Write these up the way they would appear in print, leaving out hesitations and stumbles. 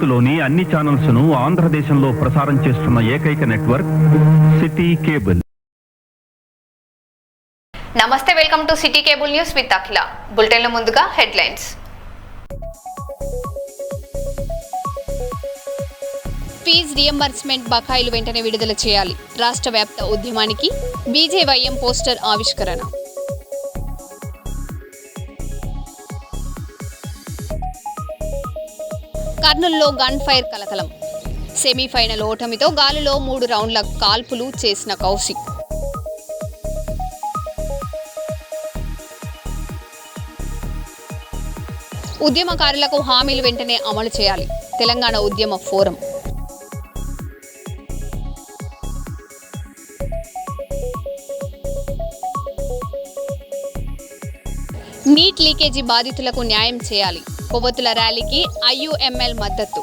భారత్లోని అన్ని ఛానల్స్ ను ఆంధ్రదేశంలో ప్రసారం చేస్తున్న ఏకైక నెట్వర్క్ సిటీ కేబుల్. నమస్తే, welcome to city cable news with Akhila. బులెటిన్ల ముందుగా హెడ్లైన్స్. ఫీజు రియంబర్స్మెంట్ బకాయిలు వెంటనే విడుదల చేయాలి. రాష్ట్ర వ్యాప్త ఉద్యమానికి బీజేవైఎం పోస్టర్ ఆవిష్కరణ. కర్నూలులో గన్ ఫైర్ కలకలం. సెమీఫైనల్ ఓటమితో గాలిలో 3 రౌండ్ల కాల్పులు చేసిన కౌశిక్. ఉద్యమకారులకు హామీలు వెంటనే అమలు చేయాలి. తెలంగాణ ఉద్యమ ఫోరం. నీట్ లీకేజీ బాధితులకు న్యాయం చేయాలి. కొవ్వొత్తుల ర్యాలీకి ఐయుఎంఎల్ మద్దతు.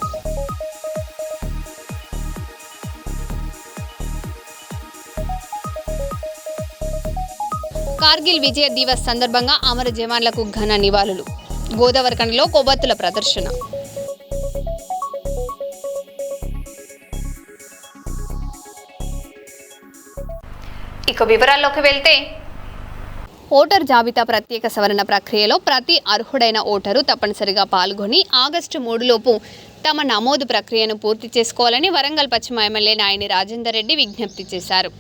కార్గిల్ విజయ దివస్ సందర్భంగా అమర జవాన్లకు ఘన నివాళులు. గోదావరిఖనిలో కొవ్వొత్తుల ప్రదర్శన. ఇక వివరాల్లోకి వెళ్తే, ఓటర్ జాబితా ప్రత్యేక సవరణ ప్రక్రియలో ప్రతి అర్హుడైన ఓటరు తప్పనిసరిగా పాల్గొని ఆగస్టు 3 లోపు తమ నమోదు ప్రక్రియను పూర్తి చేసుకోవాలని వరంగల్ పశ్చిమ ఎమ్మెల్యే నాయని రాజేందర్ రెడ్డి విజ్ఞప్తి చేశారు.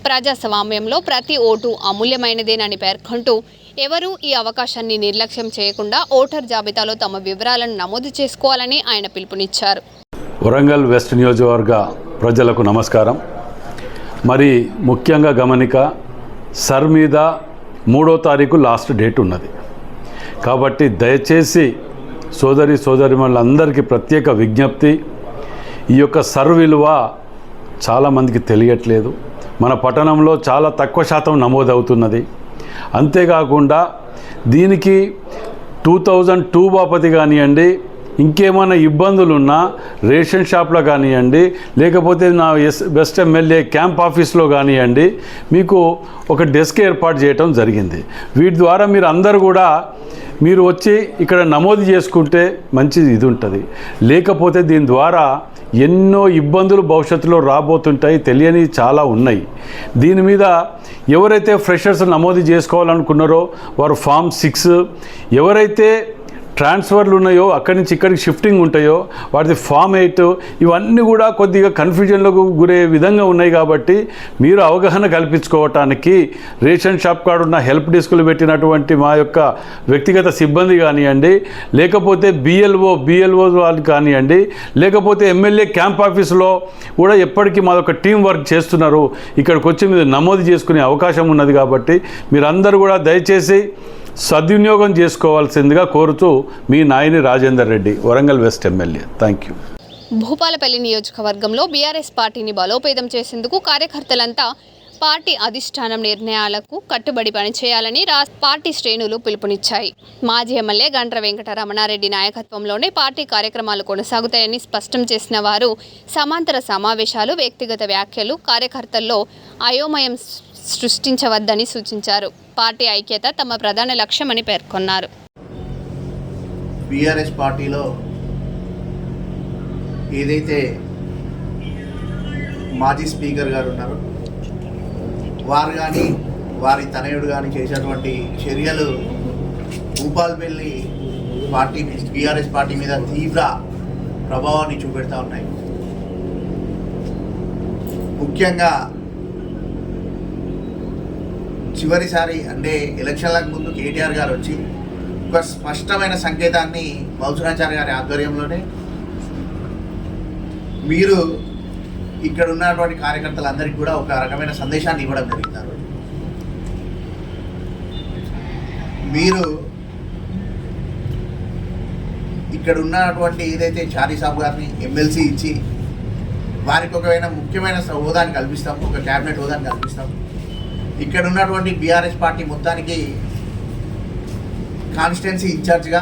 ప్రజాస్వామ్యంలో ప్రతి ఓటు అమూల్యమైనదేనని పేర్కొంటూ ఎవరూ ఈ అవకాశాన్ని నిర్లక్ష్యం చేయకుండా ఓటర్ జాబితాలో తమ వివరాలను నమోదు చేసుకోవాలని ఆయన పిలుపునిచ్చారు. వరంగల్ వెస్ట్ నియోజకవర్గ ప్రజలకు నమస్కారం. మరి ముఖ్యంగా గమనిక, సర్ మీద 3వ తారీఖు లాస్ట్ డేట్ ఉన్నది కాబట్టి దయచేసి సోదరిమణులందరికీ ప్రత్యేక విజ్ఞప్తి, ఈ యొక్క సర్ విలువ చాలామందికి తెలియట్లేదు. మన పట్టణంలో చాలా తక్కువ శాతం నమోదవుతున్నది. అంతేకాకుండా దీనికి 2002 బాపతి కానివ్వండి, ఇంకేమైనా ఇబ్బందులున్నా రేషన్ షాప్లో కానివ్వండి, లేకపోతే నా వెస్ట్ ఎమ్మెల్యే క్యాంప్ ఆఫీస్లో కానివ్వండి, మీకు ఒక డెస్క్ ఏర్పాటు చేయటం జరిగింది. వీటి ద్వారా మీరు అందరూ కూడా మీరు వచ్చి ఇక్కడ నమోదు చేసుకుంటే మంచి ఇది ఉంటుంది. లేకపోతే దీని ద్వారా ఎన్నో ఇబ్బందులు భవిష్యత్తులో రాబోతుంటాయి, తెలియని చాలా ఉన్నాయి. దీని మీద ఎవరైతే ఫ్రెషర్స్ నమోదు చేసుకోవాలనుకున్నారో వారు ఫామ్ 6, ఎవరైతే ట్రాన్స్ఫర్లు ఉన్నాయో అక్కడి నుంచి ఇక్కడికి షిఫ్టింగ్ ఉంటాయో వాటిది ఫామ్ 8, ఇవన్నీ కూడా కొద్దిగా కన్ఫ్యూజన్లకు గురయ్యే విధంగా ఉన్నాయి. కాబట్టి మీరు అవగాహన కల్పించుకోవటానికి రేషన్ షాప్ కాడ ఉన్న హెల్ప్ డెస్కులు పెట్టినటువంటి మా యొక్క వ్యక్తిగత సిబ్బంది కానివ్వండి, లేకపోతే బిఎల్ఓ వాళ్ళు కానివ్వండి, లేకపోతే ఎమ్మెల్యే క్యాంప్ ఆఫీసులో కూడా ఎప్పటికీ మా యొక్క టీం వర్క్ చేస్తున్నారు. ఇక్కడికి వచ్చి మీరు నమోదు చేసుకునే అవకాశం ఉన్నది. కాబట్టి మీరందరూ కూడా దయచేసి సద్వినియోగం చేసుకోవాల్సిందిగా కోరుతూ మీ Nayani Rajender Reddy, Warangal west MLA. Thank you. Bhupalpally నియోజకవర్గంలో బీఆర్ఎస్ పార్టీని బలోపేతం చేసేందుకు కార్యకర్తలంతా పార్టీ అధిష్టానం నిర్ణయాలకు కట్టుబడి పనిచేయాలని పార్టీ శ్రేణులు పిలుపునిచ్చాయి. మాజీ ఎమ్మెల్యే గండ్ర వెంకట రమణారెడ్డి నాయకత్వంలోనే పార్టీ కార్యక్రమాలు కొనసాగుతాయని స్పష్టం చేసిన వారు సమాంతర సమావేశాలు, వ్యక్తిగత వ్యాఖ్యలు కార్యకర్తల్లో అయోమయం సృష్టించవద్దని సూచించారు. పార్టీ ఐక్యత తమ ప్రధాన లక్ష్యమని పేర్కొన్నారు. బీఆర్ఎస్ పార్టీలో ఏదైతే మాజీ స్పీకర్ గారు ఉన్నారో వారు కానీ వారి తనయుడు కానీ చేసేటువంటి చర్యలు భూపాలపల్లి పార్టీ బీఆర్ఎస్ పార్టీ మీద తీవ్ర ప్రభావాన్ని చూపెడతా ఉన్నాయి. ముఖ్యంగా చివరిసారి అంటే ఎలక్షన్లకు ముందు కేటీఆర్ గారు వచ్చి ఒక స్పష్టమైన సంకేతాన్ని మధుసూదనాచారి గారి ఆధ్వర్యంలోనే మీరు ఇక్కడ ఉన్నటువంటి కార్యకర్తలందరికీ కూడా ఒక రకమైన సందేశాన్ని ఇవ్వడం జరిగినారు. మీరు ఇక్కడ ఉన్నటువంటి ఏదైతే చారీ సాబ్ గారిని ఎమ్మెల్సీ ఇచ్చి వారికి ఒకవేళ ముఖ్యమైన హోదాని కల్పిస్తాము, ఒక క్యాబినెట్ హోదాని కల్పిస్తాము. ఇక్కడ ఉన్నటువంటి బీఆర్ఎస్ పార్టీ మొత్తానికి కాన్స్టిట్యున్సీ ఇన్ఛార్జ్గా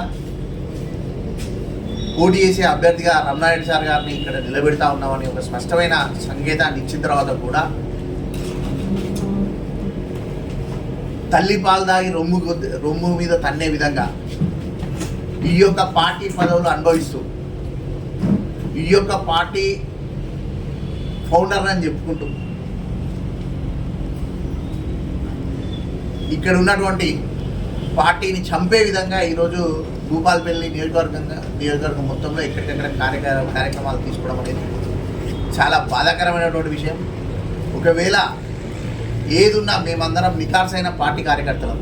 పోటీ చేసే అభ్యర్థిగా రమణారెడ్డి సార్ గారిని ఇక్కడ నిలబెడతా ఉన్నామని ఒక స్పష్టమైన సంకేతాన్ని ఇచ్చిన తర్వాత కూడా తల్లి పాలు దాగి రొమ్ము మీద తన్నే విధంగా ఈ యొక్క పార్టీ పదవులు అనుభవిస్తూ ఈ యొక్క పార్టీ ఫౌండర్ అని చెప్పుకుంటూ ఇక్కడ ఉన్నటువంటి పార్టీని చంపే విధంగా ఈరోజు భూపాలపల్లి నియోజకవర్గం మొత్తంలో ఎక్కడికక్కడ కార్యక్రమాలు తీసుకోవడం అనేది చాలా బాధాకరమైనటువంటి విషయం. ఒకవేళ ఏదున్నా మేమందరం నికార్సైన పార్టీ కార్యకర్తలం.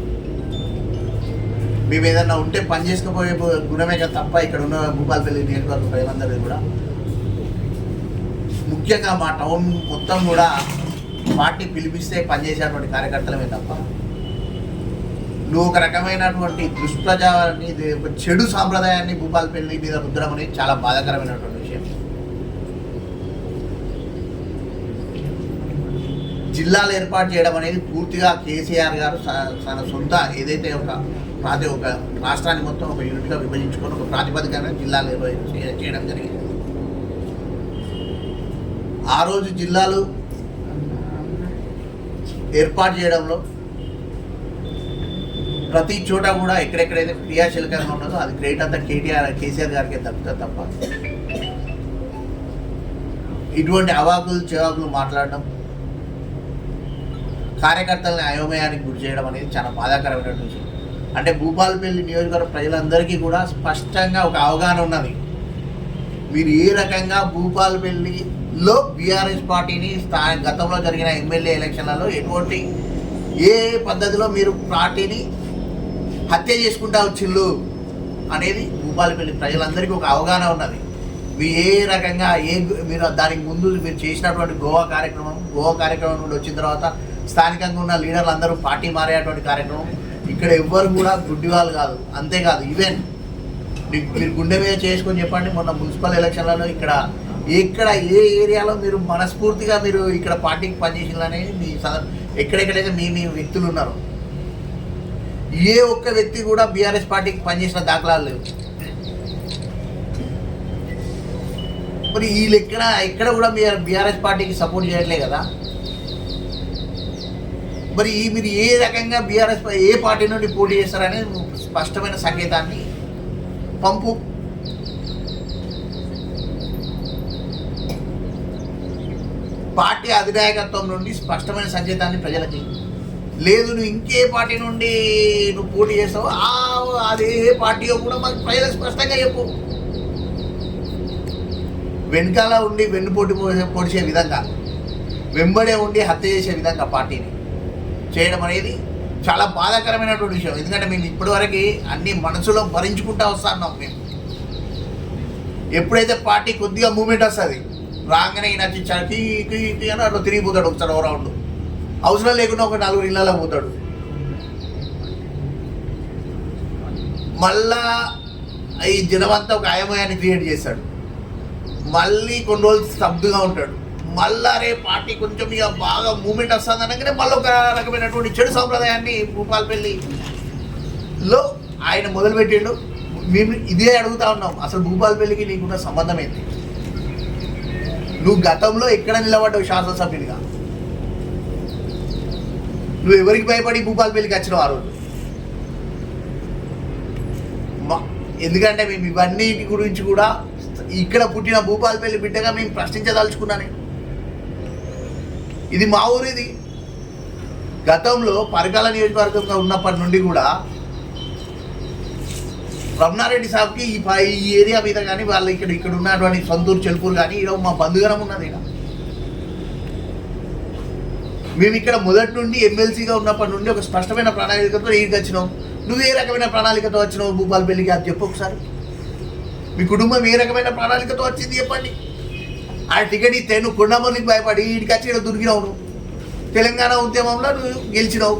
మేము ఏదన్నా ఉంటే పని చేసుకుపోయే గుణమే తప్ప ఇక్కడ ఉన్న భూపాలపల్లి నియోజకవర్గ ప్రజలందరూ కూడా, ముఖ్యంగా మా టౌన్ మొత్తం కూడా పార్టీ పిలిపిస్తే పనిచేసేటువంటి కార్యకర్తలమే తప్ప నువ్వు ఒక రకమైనటువంటి దుష్ప్రజాన్ని, చెడు సాంప్రదాయాన్ని భూపాలపల్లి మీద రుద్దడం అనేది చాలా బాధాకరమైనటువంటి విషయం. జిల్లాలు ఏర్పాటు చేయడం అనేది పూర్తిగా కేసీఆర్ గారు తన సొంత ఏదైతే ఒక రాష్ట్రాన్ని మొత్తం ఒక యూనిట్గా విభజించుకొని ఒక ప్రాతిపదికన జిల్లాలు చేయడం జరిగింది. ఆ రోజు జిల్లాలు ఏర్పాటు చేయడంలో ప్రతి చోట కూడా ఎక్కడెక్కడైతే క్రియాశీలకంగా ఉన్నదో అది క్రెడిట్ అంతా కేసీఆర్ గారికి దక్కుతుంది తప్ప ఇటువంటి అవాకులు చెవాకులు మాట్లాడడం, కార్యకర్తలని అయోమయానికి గురి చేయడం అనేది చాలా బాధాకరమైన విషయం. అంటే భూపాలపల్లి నియోజకవర్గ ప్రజలందరికీ కూడా స్పష్టంగా ఒక అవగాహన ఉన్నది. మీరు ఏ రకంగా భూపాలపల్లిలో బీఆర్ఎస్ పార్టీని గతంలో జరిగిన ఎమ్మెల్యే ఎలక్షన్లలో ఎటువంటి ఏ పద్ధతిలో మీరు పార్టీని హత్య చేసుకుంటా వచ్చిండ్రు అనేది భూపాలపల్లి ప్రజలందరికీ ఒక అవగాహన ఉన్నది. మీరు ఏ రకంగా మీరు దానికి ముందు మీరు చేసినటువంటి గోవా కార్యక్రమం నుండి వచ్చిన తర్వాత స్థానికంగా ఉన్న లీడర్లు అందరూ పార్టీ మారేటువంటి కార్యక్రమం. ఇక్కడ ఎవ్వరు కూడా గుడ్డివాళ్ళు కాదు. అంతేకాదు, ఈవెన్ మీరు గుండె మీద చేసుకొని చెప్పండి, మొన్న మున్సిపల్ ఎలక్షన్లలో ఇక్కడ ఏ ఏరియాలో మీరు మనస్ఫూర్తిగా మీరు ఇక్కడ పార్టీకి పనిచేసిందనేది మీ ఎక్కడెక్కడైతే మీ వ్యక్తులు ఉన్నారో ఏ ఒక్క వ్యక్తి కూడా బీఆర్ఎస్ పార్టీకి పనిచేసిన దాఖలాలు లేవు. మరి వీళ్ళు ఎక్కడ కూడా బీఆర్ఎస్ పార్టీకి సపోర్ట్ చేయట్లే కదా. మరి మీరు ఏ రకంగా ఏ పార్టీ నుండి పోటీ చేస్తారనే స్పష్టమైన సంకేతాన్ని పంపు. పార్టీ అధినాయకత్వం నుండి స్పష్టమైన సంకేతాన్ని ప్రజలకి లేదు, నువ్వు ఇంకే పార్టీ నుండి నువ్వు పోటీ చేస్తావు అదే పార్టీయో కూడా మాకు ప్రజలకు స్పష్టంగా చెప్పు. వెనకాల ఉండి వెన్నుపోటు పొడిచే విధంగా, వెంబడే ఉండి హత్య చేసే విధంగా పార్టీని చేయడం అనేది చాలా బాధాకరమైనటువంటి విషయం. ఎందుకంటే మేము ఇప్పటివరకు అన్ని మనసులో భరించుకుంటూ వస్తున్నాం. మేము ఎప్పుడైతే పార్టీ కొద్దిగా మూమెంట్ వస్తుంది రాగానే నచ్చించాకి అని అట్లా తిరిగిపోతాడు ఒకసారి ఓ రౌండ్, అవసరం లేకుండా ఒక 4 ఇళ్ళలో పోతాడు. మళ్ళా ఈ జనమంతా ఒక అయోమయాన్ని క్రియేట్ చేస్తాడు. మళ్ళీ కొన్ని రోజులు స్తబ్దుగా ఉంటాడు. మళ్ళా రే పార్టీ కొంచెం ఇక బాగా మూమెంట్ వస్తుంది అనగానే మళ్ళీ ఒక రకమైనటువంటి చెడు సాంప్రదాయాన్ని భూపాలపల్లిలో ఆయన మొదలుపెట్టిండు. మేము ఇదే అడుగుతా ఉన్నాం, అసలు భూపాలపల్లికి నీకున్న సంబంధం ఏంటి? నువ్వు గతంలో ఎక్కడ నిలబడ్డావు శాసనసభ్యునిగా? నువ్వు ఎవరికి భయపడి భూపాలపల్లికి వచ్చినావు ఆ రోజు? ఎందుకంటే మేము ఇవన్నీ గురించి కూడా ఇక్కడ పుట్టిన భూపాలపల్లి బిడ్డగా మేము ప్రశ్నించదలుచుకున్నాను. ఇది మా ఊరు. ఇది గతంలో పరకాల నియోజకవర్గంగా ఉన్నప్పటి నుండి కూడా రమణారెడ్డి సాబ్కి ఈ ఏరియా మీద కానీ వాళ్ళు ఇక్కడ ఉన్నటువంటి సొంతూరు చెల్పూరు కానీ ఈరోజు మా బంధుగణం ఉన్నది. ఇక్కడ మేము ఇక్కడ మొదటి నుండి ఎమ్మెల్సీగా ఉన్నప్పటి నుండి ఒక స్పష్టమైన ప్రణాళికతో ఈడికి వచ్చినావు. నువ్వు ఏ రకమైన ప్రణాళికతో వచ్చినావు భూపాలపల్లికి? అది చెప్పు ఒకసారి. మీ కుటుంబం ఏ రకమైన ప్రణాళికతో వచ్చింది చెప్పండి. ఆ టికెట్ ఇస్తే నువ్వు కొండమల్లికి భయపడి ఈడికి వచ్చి ఇక్కడ దొరికినావు. నువ్వు తెలంగాణ ఉద్యమంలో నువ్వు గెలిచినావు.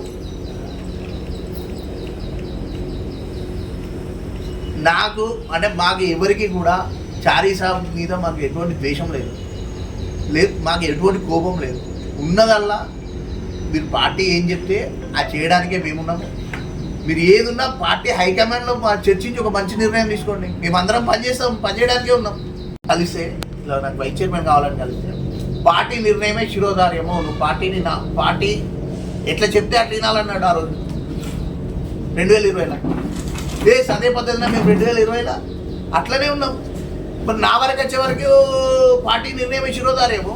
నాకు అంటే మాకు ఎవరికి కూడా చారీ సాబ్ మీద మాకు ఎటువంటి ద్వేషం లేదు, మాకు ఎటువంటి కోపం లేదు. ఉన్నదల్లా మీరు పార్టీ ఏం చెప్తే అది చేయడానికే మేమున్నాము. మీరు ఏదున్నా పార్టీ హైకమాండ్లో చర్చించి ఒక మంచి నిర్ణయం తీసుకోండి. మేమందరం పనిచేయడానికే ఉన్నాం. కలిస్తే ఇలా నాకు వైస్ చైర్మన్ కావాలని కలిస్తే పార్టీ నిర్ణయమే శిరోధార్యమో. నువ్వు పార్టీ ఎట్లా చెప్తే అట్లా వినాలన్నాడు ఆ రోజు 2020లో. అదే పద్ధతిలో మేము 2020లో అట్లనే ఉన్నాం. మరి నా వరకు వచ్చే వరకు పార్టీ నిర్ణయం ఇచ్చిరోదారేమో,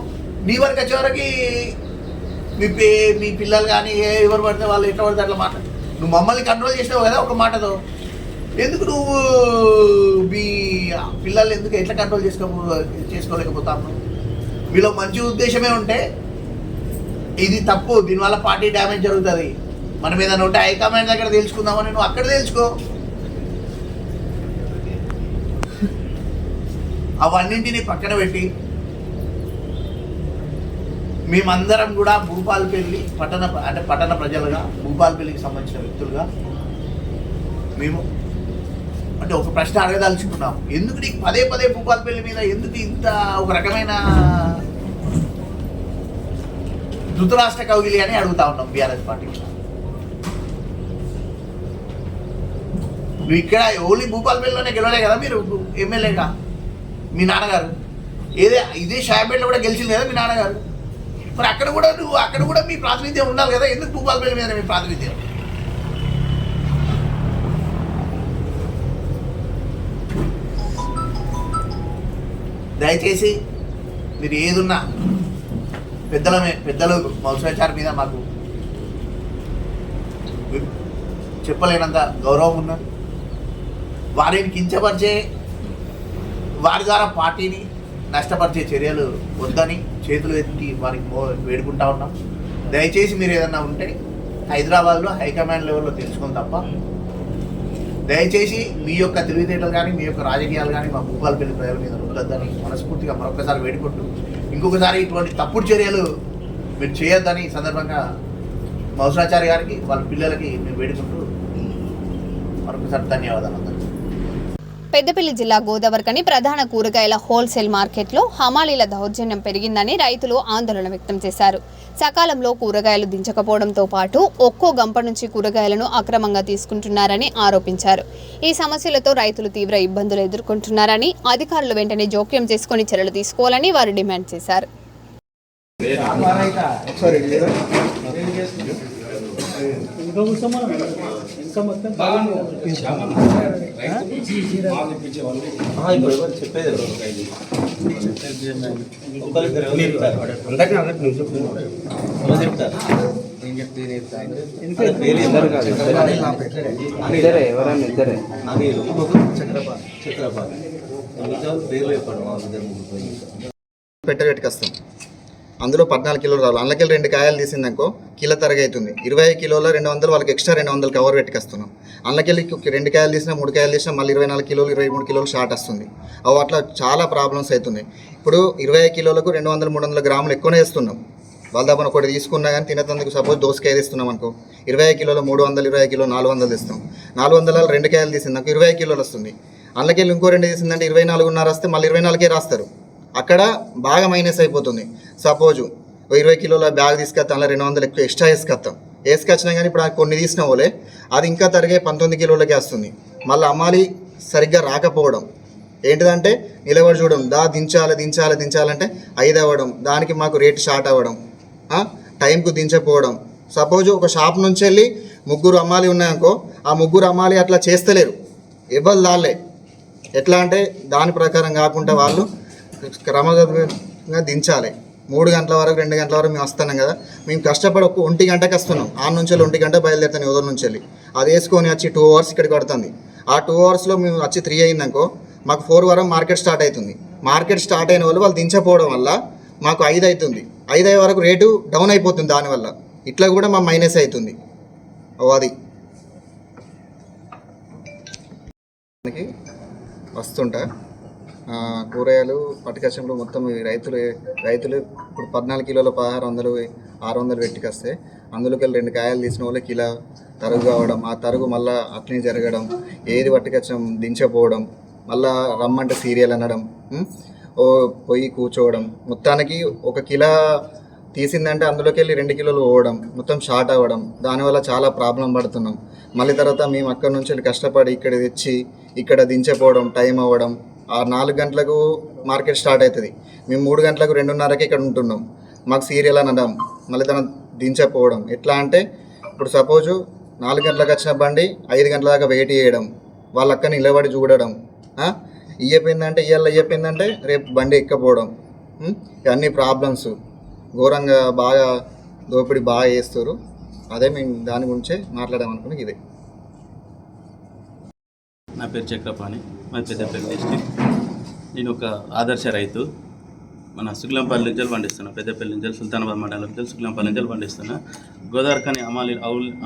నీ వరకు వచ్చే వరకు మీ పిల్లలు కానీ ఎవరు పడితే వాళ్ళు ఎట్లా పడితే అట్లా మాట. నువ్వు మమ్మల్ని కంట్రోల్ చేసినావు కదా ఒక మాటతో. ఎందుకు నువ్వు మీ పిల్లల్ని ఎందుకు ఎట్లా కంట్రోల్ చేసుకోలేకపోతాను? మీలో మంచి ఉద్దేశమే ఉంటే ఇది తప్పు, దీనివల్ల పార్టీ డ్యామేజ్ జరుగుతుంది, మనం ఏదైనా ఉంటే హైకమాండ్ దగ్గర తెలుసుకుందామని నువ్వు అక్కడ తెలుసుకో. అవన్నింటినీ పక్కన పెట్టి మేమందరం కూడా భూపాలపల్లి పట్టణ ప్రజలుగా, భూపాలపల్లికి సంబంధించిన వ్యక్తులుగా మేము అంటే ఒక ప్రశ్న అడగదలుచుకున్నాం. ఎందుకు నీకు పదే పదే భూపాలపల్లి మీద ఎందుకు ఇంత ఒక రకమైన ధృతరాష్ట్ర కౌగిలి అని అడుగుతా ఉన్నాం బీఆర్ఎస్ పార్టీకి. నువ్వు ఇక్కడ ఓన్లీ భూపాలపల్లిలోనే గెలవలే కదా మీరు ఎమ్మెల్యేగా, మీ నాన్నగారు ఇదే షాయపేటలో కూడా గెలిచింది కదా మీ నాన్నగారు. మరి అక్కడ కూడా మీ ప్రాతినిధ్యం ఉండాలి కదా, ఎందుకు భూపాలపల్లి మీద మీ ప్రాతినిధ్యం? దయచేసి మీరు ఏదున్నా పెద్దలు మౌసాచారి మీద మాకు చెప్పలేనంత గౌరవం ఉన్నది. వారిని కించపరిచే, వారి ద్వారా పార్టీని నష్టపరిచే చర్యలు వద్దని చేతులు ఎత్తి వారికి వేడుకుంటా ఉన్నాం. దయచేసి మీరు ఏదన్నా ఉంటే హైదరాబాద్లో హైకమాండ్ లెవెల్లో తెలుసుకొని తప్ప దయచేసి మీ యొక్క తెలివితేటలు కానీ మీ యొక్క రాజకీయాలు కానీ మా భూపాలపల్లి ప్రజల మీద ఉండొద్దని మనస్ఫూర్తిగా మరొకసారి వేడుకుంటూ, ఇంకొకసారి ఇటువంటి తప్పుడు చర్యలు మీరు చేయొద్దని ఈ సందర్భంగా మౌసాచారి గారికి వాళ్ళ పిల్లలకి మేము వేడుకుంటూ మరొకసారి ధన్యవాదాలు అందరికీ. పెద్దపల్లి జిల్లా గోదావరికని ప్రధాన కూరగాయల హోల్సేల్ మార్కెట్లో హమాలీల దౌర్జన్యం పెరిగిందని రైతులు ఆందోళన వ్యక్తం చేశారు. సకాలంలో కూరగాయలు దించకపోవడంతో పాటు ఒక్కో గంప నుంచి కూరగాయలను అక్రమంగా తీసుకుంటున్నారని ఆరోపించారు. ఈ సమస్యలతో రైతులు తీవ్ర ఇబ్బందులు ఎదుర్కొంటున్నారని, అధికారులు వెంటనే జోక్యం చేసుకుని చర్యలు తీసుకోవాలని వారు డిమాండ్ చేశారు. పెట్టగట్టుకొస్తాం. అందులో 14 కిలోలు రావాలి. అందులోకి 2 కాయలు తీసిందనుకో కిలో తరగ అవుతుంది. 25 కిలోల 200 వాళ్ళకి ఎక్స్ట్రా 200 కవర్ పెట్టుకొస్తున్నాం. అందులోకి 2 కాయలు తీసినా 3 కాయలు తీసినా మళ్ళీ 24 కిలోలు 23 కిలోలు షార్ట్ వస్తుంది. అవి అట్లా చాలా ప్రాబ్లమ్స్ అవుతున్నాయి. ఇప్పుడు 25 కిలోలకు 200-300 గ్రాములు ఎక్కువనే వేస్తున్నాం. వాళ్ళ దగ్గర ఒకటి తీసుకున్నా కానీ తినేందుకు సపోజ్ దోసకాయ తీస్తున్నాం అనుకో, 25 కిలోలు 300, 20 కిలోలు 400 తీస్తాం. 400 2 కాయలు తీసిందనుకో 20 కిలోలు వస్తుంది. అందులోకి ఇంకో 2 తీసిందంటే 24.5 వస్తే మళ్ళీ 24కే రాస్తారు. అక్కడ బాగా మైనస్ అయిపోతుంది. సపోజు 20 కిలోల బ్యాగ్ తీసుకొస్తాం, అలా 200 ఎక్కువ ఎక్స్ట్రా వేసుకొచ్చినా కానీ ఇప్పుడు కొన్ని తీసిన వాళ్ళే అది ఇంకా తరిగే 19 కిలోలకే వస్తుంది. మళ్ళీ అమ్మాలి సరిగ్గా రాకపోవడం ఏంటిదంటే నిలబడి చూడడం, దించాలంటే 5 అవ్వడం, దానికి మాకు రేట్ షార్ట్ అవ్వడం, టైంకు దించకపోవడం. సపోజు ఒక షాప్ నుంచి వెళ్ళి 3 అమ్మాలి ఉన్నాయనుకో, ఆ 3 అమ్మాలి అట్లా చేస్తలేరు, ఇబ్బంది దాళ్ళే. ఎట్లా అంటే దాని ప్రకారం కాకుండా వాళ్ళు క్రమబద్ధంగా దించాలి. 3 గంటల వరకు 2 గంటల వరకు మేము వస్తున్నాం కదా, మేము కష్టపడి 1 గంటకి వస్తున్నాం. ఆ నుంచి 1 గంట బయలుదేరుతాను ఉదయం నుంచి వెళ్ళి, అది వేసుకొని వచ్చి 2 అవర్స్ ఇక్కడికి పడుతుంది. ఆ 2 అవర్స్లో మేము వచ్చి 3 అయిందనుకో మాకు 4 వరకు మార్కెట్ స్టార్ట్ అవుతుంది. మార్కెట్ స్టార్ట్ అయిన వాళ్ళు దించకపోవడం వల్ల మాకు 5 అవుతుంది. 5 అయ్యే వరకు రేటు డౌన్ అయిపోతుంది. దానివల్ల ఇట్లా కూడా మా మైనస్ అవుతుంది. అది వస్తుంటా కూరగాయలు పట్టుకొచ్చినప్పుడు మొత్తం రైతులు ఇప్పుడు 14 కిలోల 1600 600 పెట్టుకొస్తే అందులోకి 2 కాయలు తీసిన వాళ్ళు కిలో తరుగు కావడం, ఆ తరుగు మళ్ళీ అట్లనే జరగడం, ఏది పట్టుకొచ్చడం దించపోవడం, మళ్ళీ రమ్మంటే సీరియల్ అనడం, పోయి కూర్చోవడం. మొత్తానికి 1 కిలో తీసిందంటే అందులోకి 2 కిలోలు పోవడం, మొత్తం షార్ట్ అవ్వడం. దానివల్ల చాలా ప్రాబ్లం పడుతున్నాం. మళ్ళీ తర్వాత మేము అక్కడి నుంచి కష్టపడి ఇక్కడ తెచ్చి ఇక్కడ దించపోవడం, టైం అవ్వడం. 4 గంటలకు మార్కెట్ స్టార్ట్ అవుతుంది, మేము 3 గంటలకు 2:30కి ఇక్కడ ఉంటున్నాం. మాకు సీరియల్ అనడం, మళ్ళీ తన దించకపోవడం. ఎట్లా అంటే ఇప్పుడు సపోజు 4 గంటలకు వచ్చిన బండి 5 గంటల దాకా వెయిట్ చేయడం, వాళ్ళ అక్క నిలబడి చూడడం, ఇయ్యపోయిందంటే ఇయ్యపోయిందంటే రేపు బండి ఎక్కపోవడం, ఇవన్నీ ప్రాబ్లమ్స్ ఘోరంగా బాగా దోపిడీ బాగా చేస్తారు. అదే మేము దాని గురించే మాట్లాడామనుకుని ఇదే. నా పేరు చక్రపాణి, మా పెద్దపల్లి డిస్ట్రిక్ట్. నేను ఒక ఆదర్శ రైతు. మన శుక్లంపల్లి నుంచి పండిస్తున్నా, పెద్దపల్లి నుంచి సుల్తానాబాద్ మండలం నుంచి శుక్లంపల్లి నుంచి పండిస్తున్నా. గోదావరికని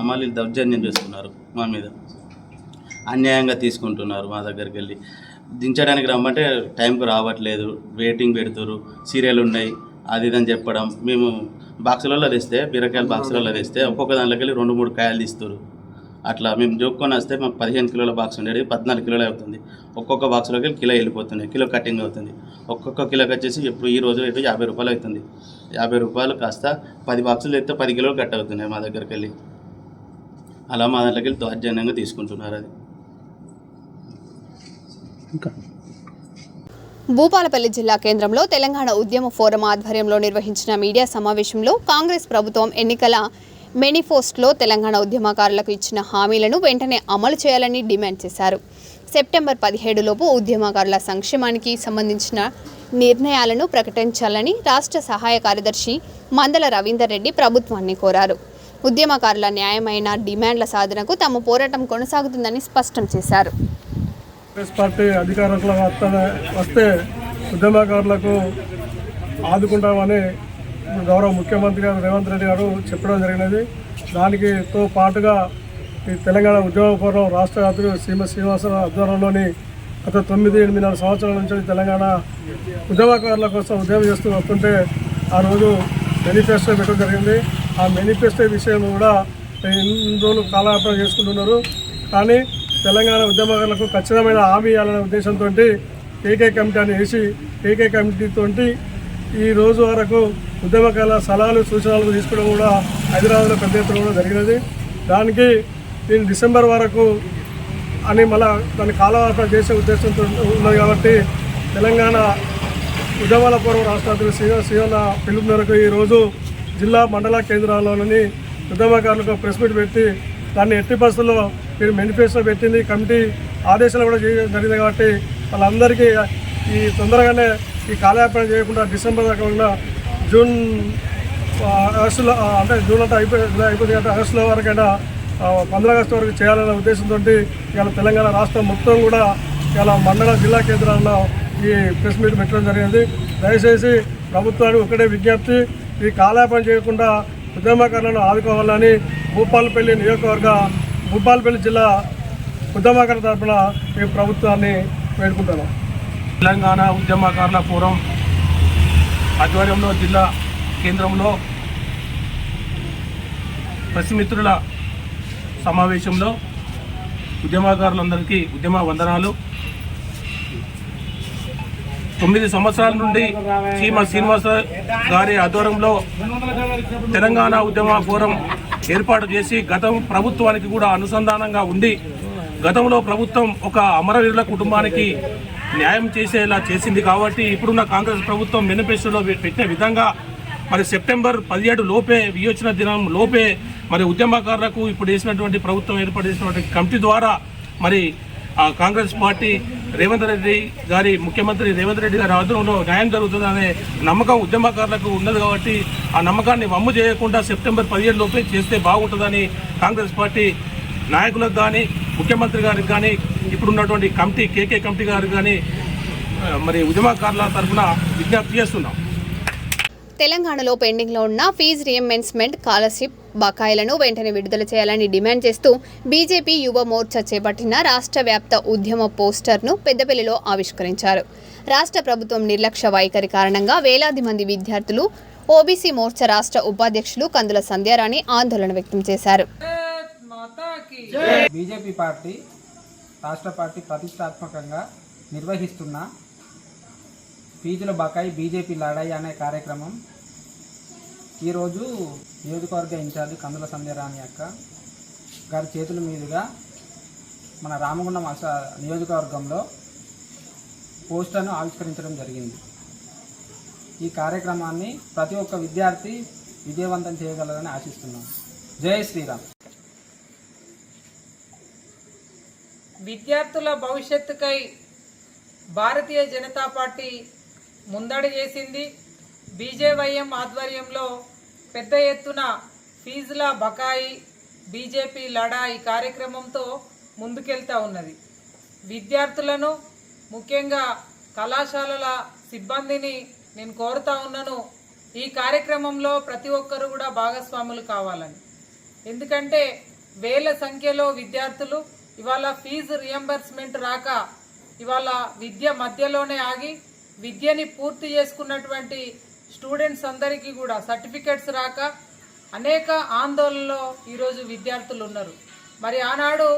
అమాలీలు దౌర్జన్యం చేస్తున్నారు, మా మీద అన్యాయంగా తీసుకుంటున్నారు. మా దగ్గరికి వెళ్ళి దించడానికి రమ్మంటే టైంకు రావట్లేదు, వెయిటింగ్ పెడుతున్నారు, సీరియల్ ఉన్నాయి అది ఇదని చెప్పడం. మేము బాక్సులలో తెస్తే, బీరకాయలు బాక్సులలో తెస్తే ఒక్కొక్క దాంట్లోకి వెళ్ళి 2-3 కాయలు తీస్తారు. అట్లా మేము జోక్కొని వస్తే మాకు 15 కిలోల బాక్స్ ఉండేది 14 కిలోలు అవుతుంది. ఒక్కొక్క బాక్స్లోకి వెళ్ళి కిలో వెళ్ళిపోతుంది, కిలో కటింగ్ అవుతుంది. ఒక్కొక్క కిలోకి వచ్చేసి ఇప్పుడు ఈ రోజు రేటు 50 రూపాయలు అవుతుంది. 50 రూపాయలు కాస్త 10 బాక్సులు అయితే 10 కిలోలు కట్ అవుతున్నాయి మా దగ్గరికి వెళ్ళి. అలా మా దాంట్లోకి వెళ్ళి దౌర్జన్యంగా తీసుకుంటున్నారు. అది భూపాలపల్లి జిల్లా కేంద్రంలో తెలంగాణ ఉద్యమ ఫోరం ఆధ్వర్యంలో నిర్వహించిన మీడియా సమావేశంలో కాంగ్రెస్ ప్రభుత్వం ఎన్నికల మేనిఫెస్టోలో తెలంగాణ ఉద్యమకారులకు ఇచ్చిన హామీలను వెంటనే అమలు చేయాలని డిమాండ్ చేశారు. సెప్టెంబర్ 17 లోపు ఉద్యమకారుల సంక్షేమానికి సంబంధించిన నిర్ణయాలను ప్రకటించాలని రాష్ట్ర సహాయ కార్యదర్శి మందల రవీందర్ రెడ్డి ప్రభుత్వాన్ని కోరారు. ఉద్యమకారుల న్యాయమైన డిమాండ్ల సాధనకు తమ పోరాటం కొనసాగుతుందని స్పష్టం చేశారు. కాంగ్రెస్ పార్టీ అధికారంలోకి వస్తే ఉద్యమకారులకు ఆదుకుంటామని గౌరవ ముఖ్యమంత్రి గారు రేవంత్ రెడ్డి గారు చెప్పడం జరిగినది. దానితో పాటుగా ఈ తెలంగాణ ఉద్యమ ఫోరం రాష్ట్ర అధ్యక్షుడు శ్రీనివాసరావు ఆధ్వర్యంలోని గత 9-8 సంవత్సరాల నుంచి తెలంగాణ ఉద్యమకారుల కోసం ఉద్యమం చేస్తూ వస్తుంటే ఆ రోజు మేనిఫెస్టో పెట్టడం జరిగింది. ఆ మేనిఫెస్టో విషయం కూడా ఎన్ని రోజులు కాలయాపన చేసుకుంటున్నారు. కానీ తెలంగాణ ఉద్యమకారులకు ఖచ్చితమైన హామీ ఇవ్వాలనే ఉద్దేశంతో కేకే కమిటీ అని వేసి కేకే కమిటీతో ఈ రోజు వరకు ఉద్యమకారుల సలహాలు సూచనలు తీసుకోవడం కూడా హైదరాబాద్లో పెద్ద ఎత్తున కూడా జరిగినది. దానికి నేను డిసెంబర్ వరకు అని మళ్ళీ దాన్ని కాలయాపన చేసే ఉద్దేశంతో ఉన్నది. కాబట్టి తెలంగాణ ఉద్యమాల పూర్వ రాష్ట్ర అధ్యక్షుడు శ్రీవన్న పిలుపు మేరకు ఈరోజు జిల్లా మండల కేంద్రాల్లోని ఉద్యమకారులకు ప్రెస్ మీట్ పెట్టి దాన్ని ఎట్టి పరిస్థితుల్లో మీరు మేనిఫెస్టో పెట్టింది కమిటీ ఆదేశాలు కూడా జరిగింది. కాబట్టి వాళ్ళందరికీ ఈ తొందరగానే ఈ కాలయాపన చేయకుండా డిసెంబర్ దాకా ఉన్న ఆగస్టులో అంటే జూన్ అంటే జూలై అయిపోయింది కాబట్టి ఆగస్టులో వరకైనా 15 ఆగస్టు వరకు చేయాలనే ఉద్దేశంతో ఇవాళ తెలంగాణ రాష్ట్రం మొత్తం కూడా ఇవాళ మండల జిల్లా కేంద్రాల్లో ఈ ప్రెస్ మీట్ పెట్టడం జరిగింది. దయచేసి ప్రభుత్వానికి ఒకటే విజ్ఞప్తి, ఈ కాలయాపన చేయకుండా ఉద్యమకారులను ఆదుకోవాలని భూపాలపల్లి జిల్లా ఉద్యమకారుల తరఫున ఈ ప్రభుత్వాన్ని వేడుకుంటున్నాం. తెలంగాణ ఉద్యమకారుల ఫోరం ఆధ్వర్యంలో జిల్లా కేంద్రంలో ప్రెస్ మిత్రుల సమావేశంలో ఉద్యమకారులందరికీ ఉద్యమ వందనాలు. 9 సంవత్సరాల నుండి శ్రీనివాసరావు గారి ఆధ్వర్యంలో తెలంగాణ ఉద్యమ ఫోరం ఏర్పాటు చేసి గతం ప్రభుత్వానికి కూడా అనుసంధానంగా ఉండి గతంలో ప్రభుత్వం ఒక అమరవీరుల కుటుంబానికి న్యాయం చేసేలా చేసింది. కాబట్టి ఇప్పుడున్న కాంగ్రెస్ ప్రభుత్వం మేనిఫెస్టోలో పెట్టే విధంగా మరి సెప్టెంబర్ 17 లోపే వియోచన దినం లోపే మరి ఉద్యమకారులకు ఇప్పుడు వేసినటువంటి ప్రభుత్వం ఏర్పాటు చేసినటువంటి కమిటీ ద్వారా మరి కాంగ్రెస్ పార్టీ ముఖ్యమంత్రి రేవంత్ రెడ్డి గారి ఆధ్వర్యంలో న్యాయం జరుగుతుందనే నమ్మకం ఉద్యమకారులకు ఉన్నది. కాబట్టి ఆ నమ్మకాన్ని వమ్ము చేయకుండా సెప్టెంబర్ 17 లోపే చేస్తే బాగుంటుందని కాంగ్రెస్ పార్టీ నాయకులకు కానీ ముఖ్యమంత్రి గారికి కానీ ఇప్పుడున్నటువంటి కమిటీ కేకే కమిటీ గారికి కానీ మరి ఉద్యమకారుల తరఫున విజ్ఞప్తి చేస్తున్నాం. తెలంగాణలో పెండింగ్లో ఉన్న ఫీజు రియంబర్స్మెంట్ స్కాలర్షిప్ బకాయిలను వెంటనే విడుదల చేయాలని డిమాండ్ చేస్తూ బీజేపీ యువ మోర్చా చేపట్టిన రాష్ట్ర వ్యాప్త ఉద్యమ పోస్టర్ను పెద్దపల్లిలో ఆవిష్కరించారు. రాష్ట్ర ప్రభుత్వం నిర్లక్ష్య వైఖరి కారణంగా వేలాది మంది విద్యార్థులు ఓబీసీ మోర్చా రాష్ట్ర ఉపాధ్యక్షులు కందుల సంధ్యారాణి ఆందోళన వ్యక్తం చేశారు. బీజేపీ పార్టీ రాష్ట్ర పార్టీ ప్రతిష్టాత్మకంగా నిర్వహిస్తున్న ఫీజుల బకాయి బీజేపీ లడాయి అనే కార్యక్రమం ఈరోజు నియోజకవర్గ ఇన్ఛార్జి కందుల సంధ్యారాణి అక్క గారి చేతుల మీదుగా మన రామగుండం నియోజకవర్గంలో పోస్టర్ను ఆవిష్కరించడం జరిగింది. ఈ కార్యక్రమాన్ని ప్రతి ఒక్క విద్యార్థి విజయవంతం చేయగలరని ఆశిస్తున్నాం. జై శ్రీరామ్. విద్యార్థుల భవిష్యత్తుకై భారతీయ జనతా పార్టీ ముందడుగు వేసింది. బీజేవైఎం ఆధ్వర్యంలో పెద్ద ఎత్తున ఫీజుల బకాయి బీజేపీ లడాయి కార్యక్రమంతో ముందుకెళ్తా ఉన్నది. విద్యార్థులను ముఖ్యంగా కళాశాలల సిబ్బందిని నేను కోరుతా ఉన్నాను, ఈ కార్యక్రమంలో ప్రతి ఒక్కరు కూడా భాగస్వాములు కావాలని. ఎందుకంటే వేల సంఖ్యలో విద్యార్థులు ఇవాళ ఫీజు రియంబర్స్మెంట్ రాక ఇవాళ విద్య మధ్యలోనే ఆగి విద్యని పూర్తి చేసుకున్నటువంటి స్టూడెంట్స్ అందరికీ కూడా సర్టిఫికెట్స్ రాక అనేక ఆందోళనలో ఈరోజు విద్యార్థులు ఉన్నారు. మరి ఆనాడు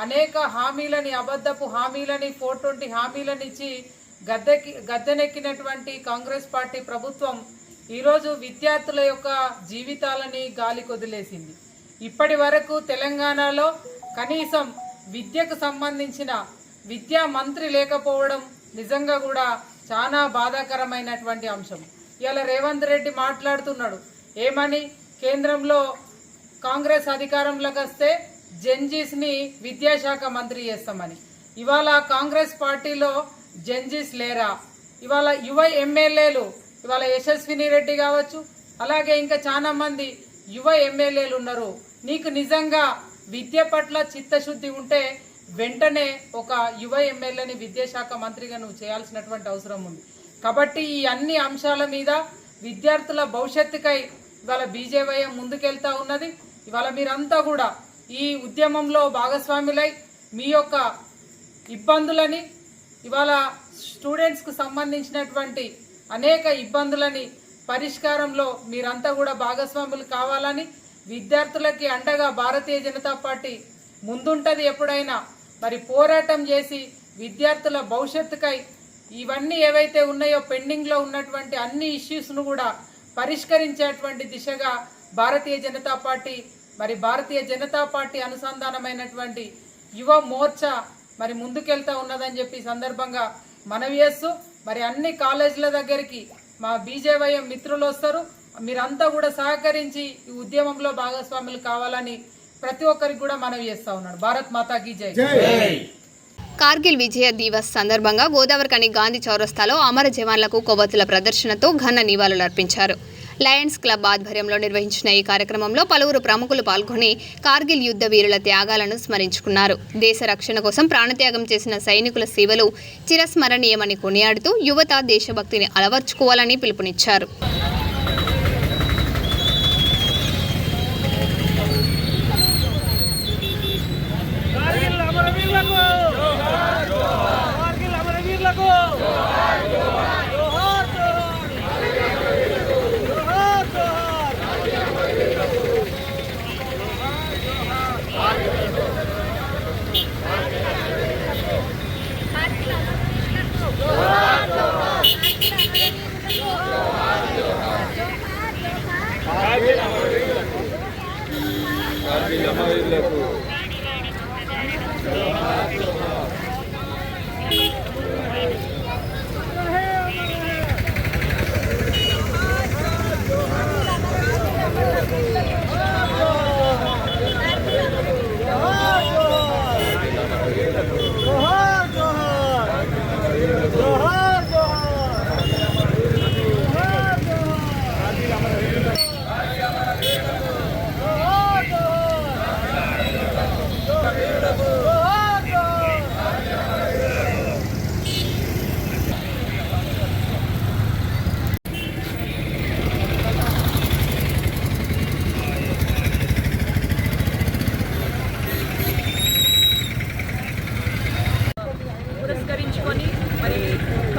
అనేక హామీలని, అబద్ధపు హామీలని, 420 హామీలను ఇచ్చి గద్దెనెక్కినటువంటి కాంగ్రెస్ పార్టీ ప్రభుత్వం ఈరోజు విద్యార్థుల యొక్క జీవితాలని గాలికి వదిలేసింది. ఇప్పటి వరకు తెలంగాణలో కనీసం విద్యకు సంబంధించిన విద్యా మంత్రి లేకపోవడం నిజంగా కూడా చాలా బాధాకరమైనటువంటి అంశం. ఇవాళ రేవంత్ రెడ్డి మాట్లాడుతున్నాడు ఏమని, కేంద్రంలో కాంగ్రెస్ అధికారంలోకి వస్తే జెన్జీస్ని విద్యాశాఖ మంత్రి చేస్తామని. ఇవాళ కాంగ్రెస్ పార్టీలో జెన్జీస్ లేరా? ఇవాళ యువ ఎమ్మెల్యేలు ఇవాళ యశస్విని రెడ్డి కావచ్చు, అలాగే ఇంకా చాలా మంది యువ ఎమ్మెల్యేలు ఉన్నారు. నీకు నిజంగా విద్య పట్ల చిత్తశుద్ధి ఉంటే వెంటనే ఒక యువ ఎమ్మెల్యేని విద్యాశాఖ మంత్రిగా నువ్వు చేయాల్సినటువంటి అవసరం ఉంది. కాబట్టి ఈ అన్ని అంశాల మీద విద్యార్థుల భవిష్యత్తుకై ఇవాళ బీజేవైఎం ముందుకెళ్తా ఉన్నది. ఇవాళ మీరంతా కూడా ఈ ఉద్యమంలో భాగస్వాములై మీ యొక్క ఇబ్బందులని, ఇవాళ స్టూడెంట్స్కు సంబంధించినటువంటి అనేక ఇబ్బందులని పరిష్కారంలో మీరంతా కూడా భాగస్వాములు కావాలని, విద్యార్థులకి అండగా భారతీయ జనతా పార్టీ ముందుంటది. ఎప్పుడైనా మరి పోరాటం చేసి విద్యార్థుల భవిష్యత్తుకై ఇవన్నీ ఏవైతే ఉన్నాయో పెండింగ్లో ఉన్నటువంటి అన్ని ఇష్యూస్ను కూడా పరిష్కరించేటువంటి దిశగా భారతీయ జనతా పార్టీ, మరి భారతీయ జనతా పార్టీ అనుసంధానమైనటువంటి యువ మోర్చా మరి ముందుకెళ్తా ఉన్నదని చెప్పి సందర్భంగా మనవి చేస్తూ, మరి అన్ని కాలేజీల దగ్గరికి మా బీజేవైఎం మిత్రులు వస్తారు, మీరంతా కూడా సహకరించి ఈ ఉద్యమంలో భాగస్వాములు కావాలని ప్రతి ఒక్కరికి కూడా మనవి చేస్తా ఉన్నాడు. భారత్ మాతాకి జై. కార్గిల్ విజయ దివస్ సందర్భంగా గోదావరికని గాంధీ చౌరస్తాలో అమర జవాన్లకు కొవ్వొత్తుల ప్రదర్శనతో ఘన నివాళులర్పించారు. లయన్స్ క్లబ్ ఆధ్వర్యంలో నిర్వహించిన ఈ కార్యక్రమంలో పలువురు ప్రముఖులు పాల్గొని కార్గిల్ యుద్ధ వీరుల త్యాగాలను స్మరించుకున్నారు. దేశ రక్షణ కోసం ప్రాణత్యాగం చేసిన సైనికుల సేవలు చిరస్మరణీయమని కొనియాడుతూ యువత దేశభక్తిని అలవర్చుకోవాలని పిలుపునిచ్చారు.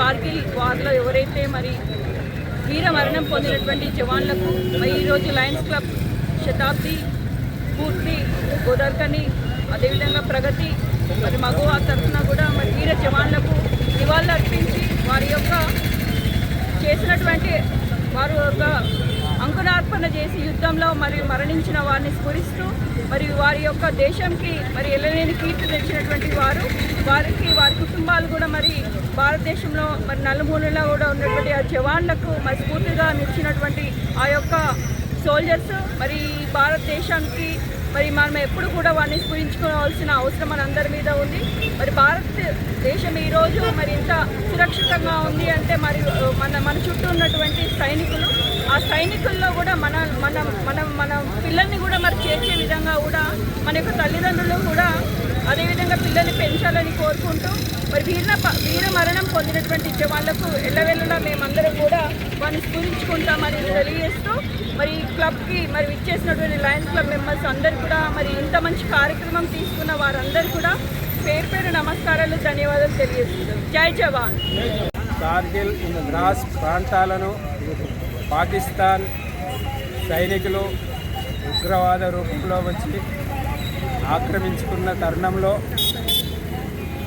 కార్గిల్ వార్లో ఎవరైతే మరి వీర మరణం పొందినటువంటి జవాన్లకు మరి ఈరోజు లయన్స్ క్లబ్ శతాబ్ది పూర్తి గోదావరికని అదేవిధంగా ప్రగతి మరి మగవా తరఫున కూడా మరి వీర జవాన్లకు నివాళులు అర్పించి వారి యొక్క చేసినటువంటి వారు ఒక అంకురార్పణ చేసి యుద్ధంలో మరి మరణించిన వారిని స్మరిస్తూ మరి వారి యొక్క దేశంకి మరి ఎల్లలేని కీర్తి తెచ్చినటువంటి వారికి వారి కుటుంబాలు కూడా మరి భారతదేశంలో మరి నలుమూలలో కూడా ఉన్నటువంటి ఆ జవాన్లకు మరి స్ఫూర్తిగా నిలిచినటువంటి ఆ యొక్క సోల్జర్స్ మరి భారతదేశానికి మరి మనం ఎప్పుడు కూడా వారిని స్మరించుకోవాల్సిన అవసరం మనందరి మీద ఉంది. మరి భారతదేశం ఈరోజు మరి ఇంత సురక్షితంగా ఉంది అంటే మరి మన చుట్టూ ఉన్నటువంటి సైనికులు, ఆ సైనికుల్లో కూడా మన పిల్లల్ని కూడా మరి చేర్చే విధంగా కూడా మన యొక్క తల్లిదండ్రులు కూడా అదేవిధంగా పిల్లల్ని పెంచాలని కోరుకుంటూ మరి వీర మరణం పొందినటువంటి జవాన్లకు ఎల్లవెల్లలా మేమందరం కూడా వారిని స్మరించుకుంటామని తెలియజేస్తూ మరి ఈ క్లబ్కి మరి విచ్చేసినటువంటి లయన్స్ క్లబ్ మెంబర్స్ అందరూ కూడా మరి ఇంత మంచి కార్యక్రమం తీసుకున్న వారందరూ కూడా పేరు నమస్కారాలు, ధన్యవాదాలు తెలియజేస్తున్నారు. జై జవాన్. కార్గిల్ ద్రాస్ ప్రాంతాలను పాకిస్తాన్ సైనికులు ఉగ్రవాద రూపంలో వచ్చి ఆక్రమించుకున్న తరుణంలో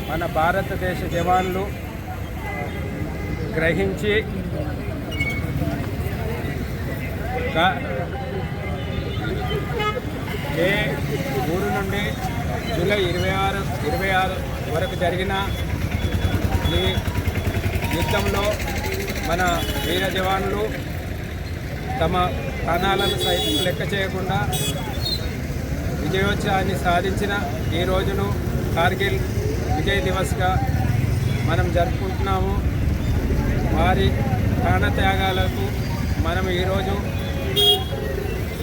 మన భారతదేశ జవాన్లు గ్రహించి మే 3 నుండి జూలై 26 వరకు జరిగిన ఈ యుద్ధంలో మన వీర జవాన్లు తమ ప్రాణాలను సైతం లెక్క చేయకుండా విజయోత్సవాన్ని సాధించిన ఈ రోజును కార్గిల్ విజయ్ దివస్గా మనం జరుపుకుంటున్నాము. వారి ప్రాణత్యాగాలకు మనం ఈరోజు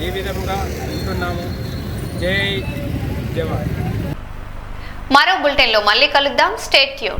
ఈ విధంగా ఉంటున్నాము. జై జవాన్. మరో బులెటిన్లో మళ్ళీ కలుద్దాం. Stay tune.